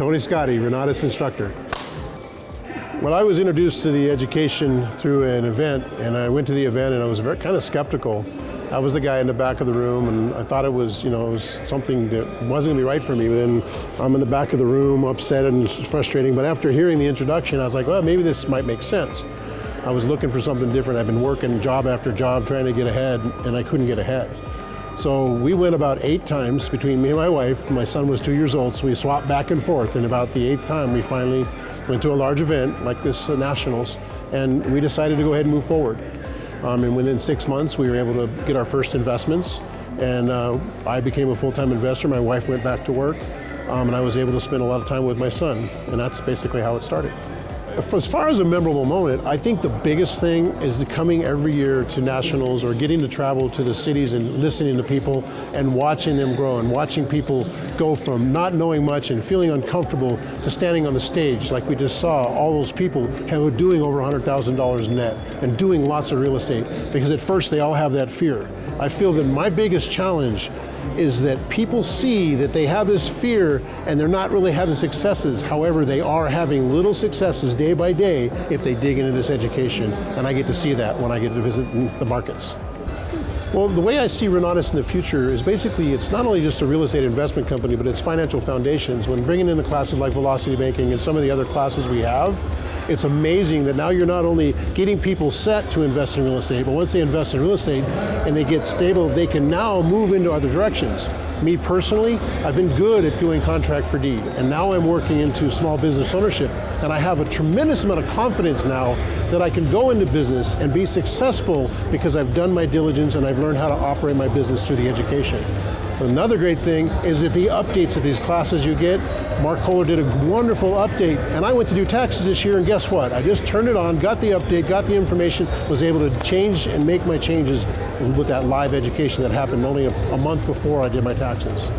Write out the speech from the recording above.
Tony Scotty, Renatus instructor. Well, I was introduced to the education through an event, and I went to the event and I was kind of skeptical. I was the guy in the back of the room, and I thought it was, it was something that wasn't gonna be right for me. But then I'm in the back of the room, upset and frustrating. But after hearing the introduction, I was like, well, maybe this might make sense. I was looking for something different. I've been working job after job trying to get ahead, and I couldn't get ahead. So we went about 8 times between me and my wife. My son was 2 years old, so we swapped back and forth. And about the 8th time, we finally went to a large event like this Nationals, and we decided to go ahead and move forward. And within 6 months, we were able to get our first investments. And I became a full-time investor. My wife went back to work, and I was able to spend a lot of time with my son. And that's basically how it started. As far as a memorable moment, I think the biggest thing is coming every year to Nationals or getting to travel to the cities and listening to people and watching them grow and watching people go from not knowing much and feeling uncomfortable to standing on the stage like we just saw all those people who were doing over $100,000 net and doing lots of real estate, because at first they all have that fear. I feel that my biggest challenge is that people see that they have this fear and they're not really having successes. However, they are having little successes day by day if they dig into this education, and I get to see that when I get to visit the markets. Well, the way I see Renatus in the future is basically it's not only just a real estate investment company, but it's financial foundations. When bringing in the classes like velocity banking and some of the other classes we have, it's amazing that now you're not only getting people set to invest in real estate, but once they invest in real estate and they get stable, they can now move into other directions. Me personally, I've been good at doing contract for deed, and now I'm working into small business ownership, and I have a tremendous amount of confidence now that I can go into business and be successful because I've done my diligence and I've learned how to operate my business through the education. Another great thing is that the updates of these classes you get. Mark Kohler did a wonderful update, and I went to do taxes this year, and guess what? I just turned it on, got the update, got the information, was able to change and make my changes with that live education that happened only a month before I did my taxes.